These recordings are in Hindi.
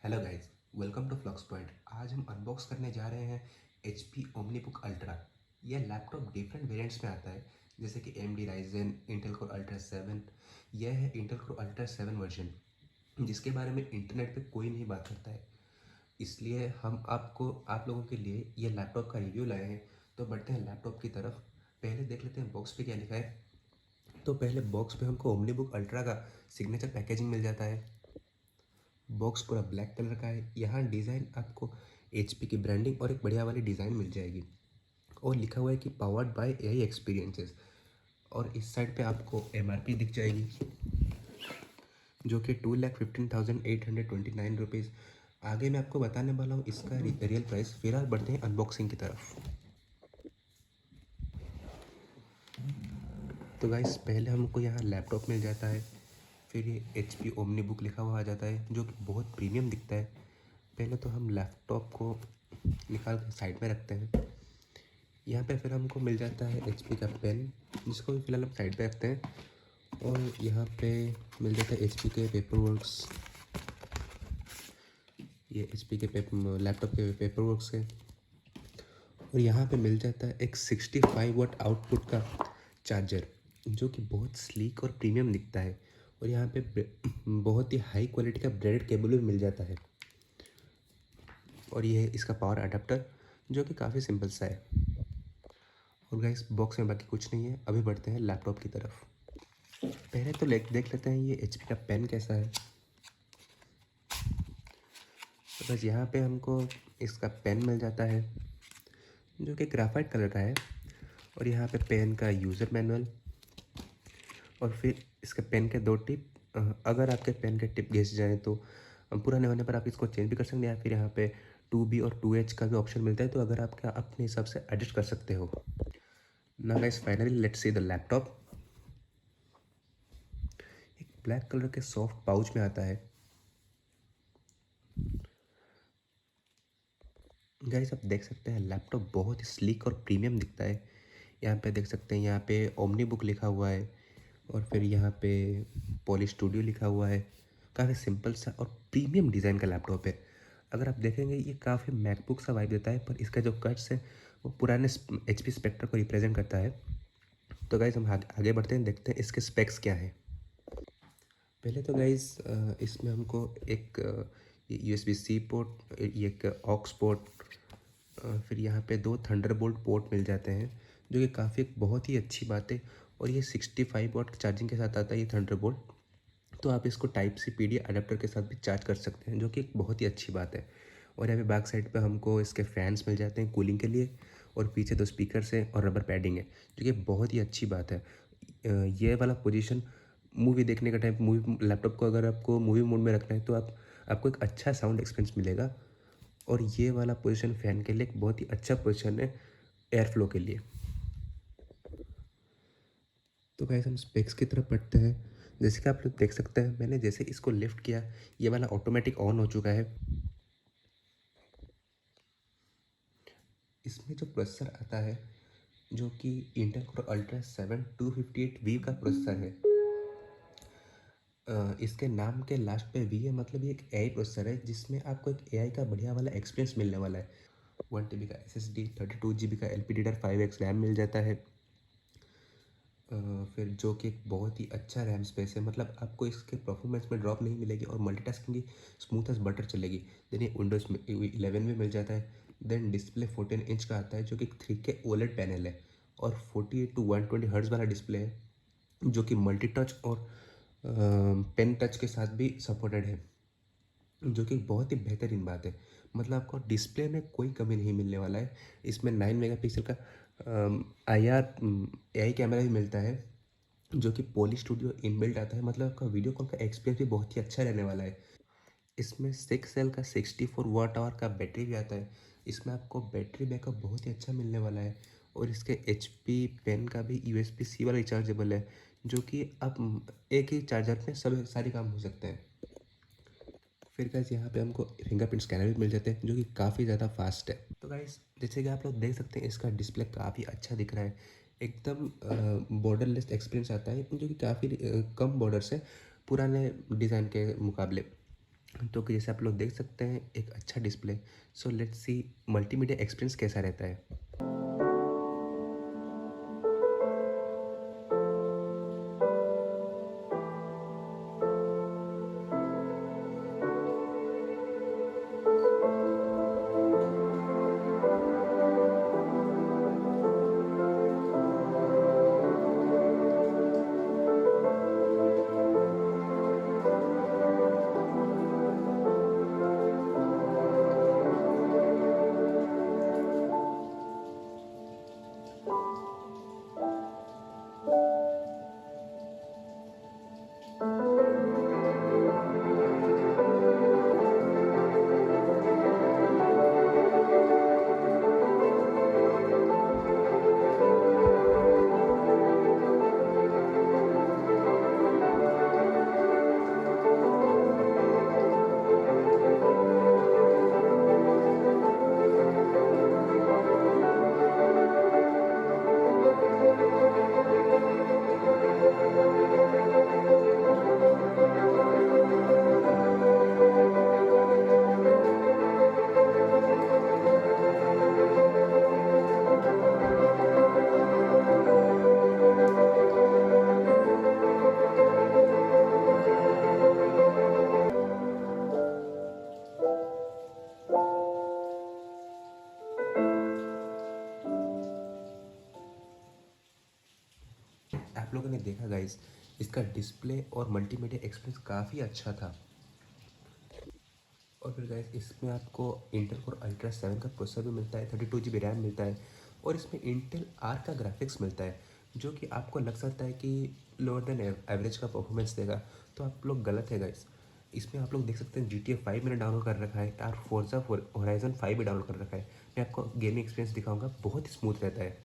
Hello guys, welcome to Flux Point. आज हम अनबॉक्स करने जा रहे हैं HP ओमनीबुक अल्ट्रा। यह लैपटॉप डिफरेंट वेरिएंट्स में आता है, जैसे कि AMD Ryzen, Intel Core Ultra 7। यह है इंटेल कोर अल्ट्रा 7 वर्जन, जिसके बारे में इंटरनेट पे कोई नहीं बात करता है। इसलिए हम आप लोगों के लिए ये लैपटॉप का रिव्यू लाए हैं। तो बढ़ते हैं लैपटॉप की तरफ। पहले देख लेते हैं बॉक्स पे क्या लिखा है। तो पहले बॉक्स पे हमको ओमनीबुक अल्ट्रा का सिग्नेचर पैकेजिंग मिल जाता है। बॉक्स पूरा ब्लैक कलर का है। यहाँ डिज़ाइन आपको HP की ब्रांडिंग और एक बढ़िया वाली डिज़ाइन मिल जाएगी, और लिखा हुआ है कि पावर्ड बाय AI एक्सपीरियंसेस। और इस साइड पे आपको MRP दिख जाएगी, जो कि 2,15,829 आगे मैं आपको बताने वाला हूँ इसका रियल प्राइस। फिलहाल बढ़ते हैं अनबॉक्सिंग की तरफ। तो गाइस, पहले हमको यहाँ लैपटॉप मिल जाता है, फिर ये HP ओमनी बुक लिखा हुआ आ जाता है, जो कि बहुत प्रीमियम दिखता है। पहले तो हम लैपटॉप को निकाल कर साइड में रखते हैं। यहाँ पे फिर हमको मिल जाता है HP का पेन, जिसको भी फिलहाल हम साइड पे रखते हैं। और यहाँ पे मिल जाता है HP के पेपर वर्क्स। ये HP के लैपटॉप के पेपर वर्क्स है। और यहाँ पे मिल जाता है एक 65 वाट आउटपुट का चार्जर, जो कि बहुत स्लीक और प्रीमियम दिखता है। और यहाँ पे बहुत ही हाई क्वालिटी का ब्रेडेड केबल भी मिल जाता है। और ये है इसका पावर अडेप्टर, जो कि काफ़ी सिंपल सा है। और गाइस, बॉक्स में बाकी कुछ नहीं है। अभी बढ़ते हैं लैपटॉप की तरफ। पहले तो देख लेते हैं ये HP का पेन कैसा है। तो बस यहाँ पे हमको इसका पेन मिल जाता है, जो कि ग्राफाइट कलर का है। और यहाँ पे पेन का यूज़र मैनुअल, और फिर इसके पेन के दो टिप। अगर आपके पेन के टिप घिस जाए तो पुराने होने पर आप इसको चेंज भी कर सकते हैं, या फिर यहाँ पे 2B और 2H का भी ऑप्शन मिलता है, तो अगर आपका अपने हिसाब से एडजस्ट कर सकते हो। Now guys, finally let's see the laptop. एक ब्लैक कलर के सॉफ्ट पाउच में आता है। गाइस, आप देख सकते हैं लैपटॉप बहुत ही स्लीक और प्रीमियम दिखता है। यहाँ पे देख सकते हैं, यहाँ पे ओमनी बुक लिखा हुआ है, और फिर यहाँ पे पॉली स्टूडियो लिखा हुआ है। काफ़ी सिंपल सा और प्रीमियम डिज़ाइन का लैपटॉप है। अगर आप देखेंगे, ये काफ़ी मैकबुक सा वाइब देता है, पर इसका जो कट्स है वो पुराने HP स्पेक्टर को रिप्रेजेंट करता है। तो गाइज, हम आगे बढ़ते हैं, देखते हैं इसके स्पेक्स क्या है। पहले तो गाइज, इसमें हमको एक USB-C पोर्ट, एक ऑक्स पोर्ट, फिर यहाँ पे दो थंडरबोल्ट पोर्ट मिल जाते हैं, जो कि काफ़ी बहुत ही अच्छी बात है। और ये 65 वाट चार्जिंग के साथ आता है ये थंडरबोल्ट। तो आप इसको टाइप सी PD अडेप्टर के साथ भी चार्ज कर सकते हैं, जो कि एक बहुत ही अच्छी बात है। और यहाँ पे बैक साइड पे हमको इसके फैंस मिल जाते हैं कूलिंग के लिए, और पीछे दो स्पीकर्स हैं और रबर पैडिंग है, जो कि बहुत ही अच्छी बात है। ये वाला पोजीशन मूवी देखने का टाइम, मूवी लैपटॉप को अगर आपको मूवी मोड में रखना है, तो आपको एक अच्छा साउंड एक्सपीरियंस मिलेगा। और ये वाला पोजीशन फ़ैन के लिए एक बहुत ही अच्छा पोजीशन है एयर फ्लो के लिए। तो गाइस, हम स्पेक्स की तरफ बढ़ते हैं। जैसे कि आप लोग देख सकते हैं, मैंने जैसे इसको लिफ्ट किया, ये वाला ऑटोमेटिक ऑन हो चुका है। इसमें जो प्रोसेसर आता है, जो कि इंटेल कोर अल्ट्रा 7 258V का प्रोसेसर है। इसके नाम के लास्ट पे V है, मतलब ये एक AI प्रोसेसर है, जिसमें आपको एक AI का बढ़िया वाला एक्सपीरियंस मिलने वाला है। 1 TB का SSD, 32 GB का LPDDR5X रैम मिल जाता है। फिर जो कि एक बहुत ही अच्छा रैम स्पेस है, मतलब आपको इसके परफॉर्मेंस में ड्रॉप नहीं मिलेगी, और मल्टीटास्किंग की स्मूथ एज बटर चलेगी। देन ये विंडोज़ 11 में मिल जाता है। देन डिस्प्ले 14 इंच का आता है, जो कि 3K OLED पैनल है, और 48 to 120 हर्ट्ज वाला डिस्प्ले है, जो कि मल्टी टच और पेन टच के साथ भी सपोर्टेड है, जो कि बहुत ही बेहतरीन बात है। मतलब आपको डिस्प्ले में कोई कमी नहीं मिलने वाला है। इसमें 9 मेगापिक्सल का AI कैमरा भी मिलता है, जो कि पॉली स्टूडियो इनबिल्ट आता है। मतलब आपका वीडियो कॉल का एक्सपीरियंस भी बहुत ही अच्छा रहने वाला है। इसमें 6 सेल का 64 वाट आवर का बैटरी भी आता है। इसमें आपको बैटरी बैकअप बहुत ही अच्छा मिलने वाला है। और इसके HP पेन का भी USB-C वाला रिचार्जेबल है, जो कि आप एक ही चार्जर में सब सारे काम हो सकते हैं। फिर गाइस, यहाँ पे हमको फिंगरप्रिंट स्कैनर भी मिल जाते हैं, जो कि काफ़ी ज़्यादा फास्ट है। तो गाइस, जैसे कि आप लोग देख सकते हैं, इसका डिस्प्ले काफ़ी अच्छा दिख रहा है। एकदम बॉर्डरलेस एक्सपीरियंस आता है, जो कि काफ़ी कम बॉर्डर्स है पुराने डिज़ाइन के मुकाबले। तो कि जैसे आप लोग देख सकते हैं एक अच्छा display. So let's see multimedia experience कैसा रहता है। आप लोगों ने देखा गाइस, इसका डिस्प्ले और मल्टीमीडिया एक्सपीरियंस काफ़ी अच्छा था। और फिर गाइस इसमें आपको इंटेल कोर अल्ट्रा 7 का प्रोसेसर भी मिलता है, 32 GB रैम मिलता है, और इसमें इंटेल आर का ग्राफिक्स मिलता है, जो कि आपको लग सकता है कि लोअर देन एवरेज का परफॉर्मेंस देगा। तो आप लोग गलत है गाइस। इसमें आप लोग देख सकते हैं GTA 5 मैंने डाउनलोड कर रखा है और फोर्जा होराइजन 5 भी डाउनलोड कर रखा है। मैं आपको गेमिंग एक्सपीरियंस दिखाऊंगा, बहुत ही स्मूथ रहता है।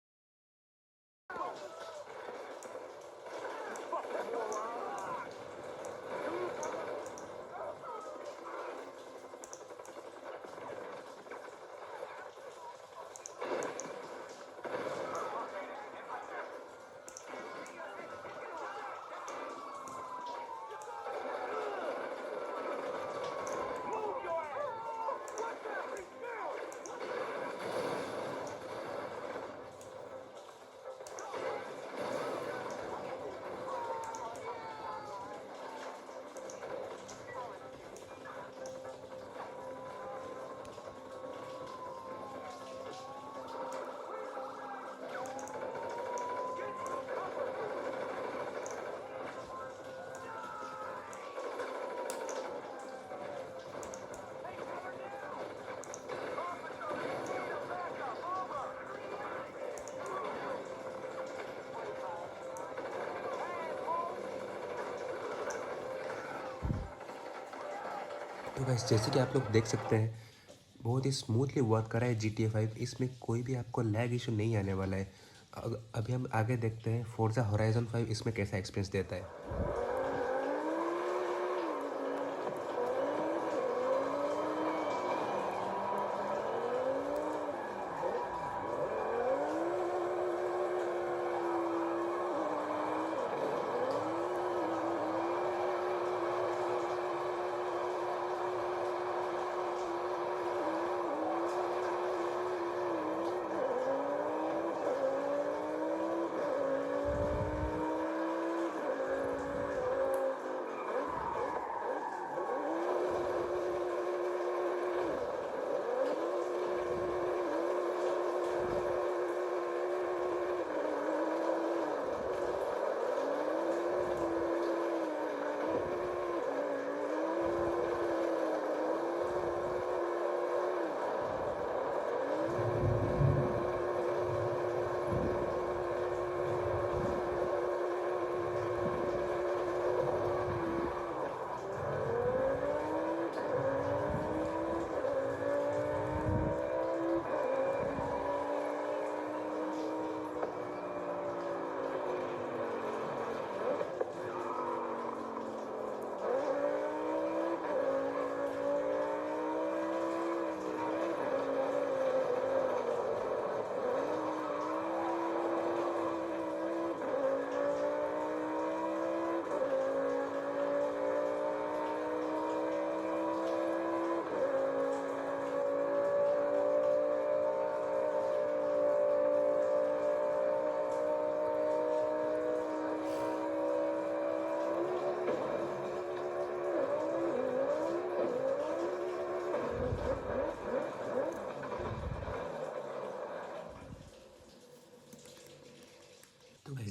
तो गाइस जैसे कि आप लोग देख सकते हैं, बहुत ही स्मूथली वर्क करा है GTA 5। इसमें कोई भी आपको लैग इशू नहीं आने वाला है। अभी हम आगे देखते हैं फोर्जा होराइजन 5 इसमें कैसा एक्सपीरियंस देता है।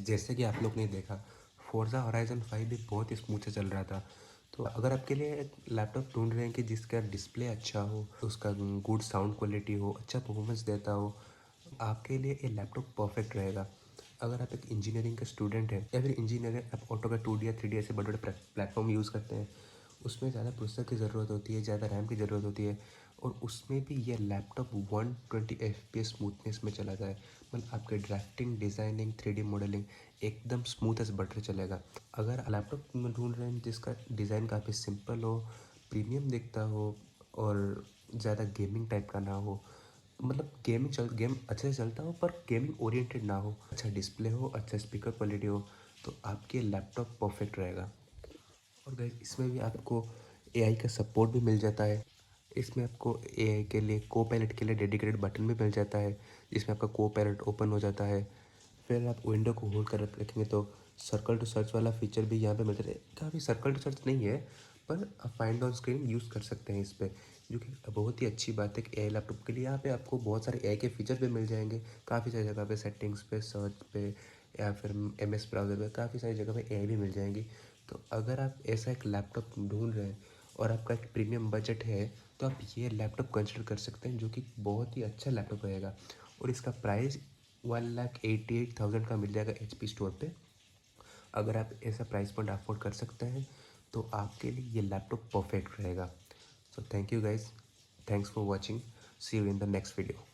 जैसे कि आप लोग ने देखा, फोर्जा होराइजन 5 भी बहुत ही स्मूथ से चल रहा था। तो अगर आपके लिए एक लैपटॉप ढूंढ रहे हैं कि जिसका डिस्प्ले अच्छा हो, उसका गुड साउंड क्वालिटी हो, अच्छा परफॉर्मेंस देता हो, आपके लिए ये लैपटॉप परफेक्ट रहेगा। अगर आप एक इंजीनियरिंग के स्टूडेंट हैं या फिर इंजीनियरिंग आप ऑटोकैड 2D या 3D ऐसे बड़े बड़े प्लेटफॉर्म यूज़ करते हैं, उसमें ज़्यादा प्रोसेसर की ज़रूरत होती है, ज़्यादा रैम की ज़रूरत होती है, और उसमें भी ये लैपटॉप 120 FPS स्मूथनेस में चला जाए, मतलब आपके ड्राफ्टिंग, डिज़ाइनिंग, 3D मॉडलिंग एकदम स्मूथ एज बटर चलेगा। अगर लैपटॉप में ढूंढ रहे हैं जिसका डिज़ाइन काफ़ी सिंपल हो, प्रीमियम दिखता हो, और ज़्यादा गेमिंग टाइप का ना हो, मतलब गेम अच्छे से चलता हो पर गेमिंग ओरिएंटेड ना हो, अच्छा डिस्प्ले हो, अच्छा स्पीकर क्वालिटी हो, तो आपके लैपटॉप परफेक्ट रहेगा। और गाइस इसमें भी आपको एआई का सपोर्ट भी मिल जाता है। इसमें आपको एआई के लिए को पायलट के लिए डेडिकेटेड बटन भी मिल जाता है, जिसमें आपका को पायलट ओपन हो जाता है। फिर आप विंडो को होल्ड कर रखेंगे तो सर्कल टू सर्च वाला फीचर भी यहाँ पे मिल जाता है। काफ़ी सर्कल टू सर्च नहीं है, पर आप फाइंड ऑन स्क्रीन यूज़ कर सकते हैं इस पर, जो कि बहुत ही अच्छी बात है कि एआई लैपटॉप के लिए यहाँ पे आपको बहुत सारे एआई के फीचर भी मिल जाएंगे। काफ़ी सारी जगह पे सेटिंग्स पे, सर्च पे, या फिर MS ब्राउज़र पे काफ़ी सारी जगह पे एआई भी मिल जाएंगी। तो अगर आप ऐसा एक लैपटॉप ढूंढ रहे हैं और आपका एक प्रीमियम बजट है, तो आप ये लैपटॉप कंसिडर कर सकते हैं, जो कि बहुत ही अच्छा लैपटॉप रहेगा। और इसका प्राइस 1,88,000 का मिल जाएगा HP स्टोर पे। अगर आप ऐसा प्राइस पॉइंट अफोर्ड कर सकते हैं तो आपके लिए ये लैपटॉप परफेक्ट रहेगा। So thank you guys, thanks for watching, see you in the next video.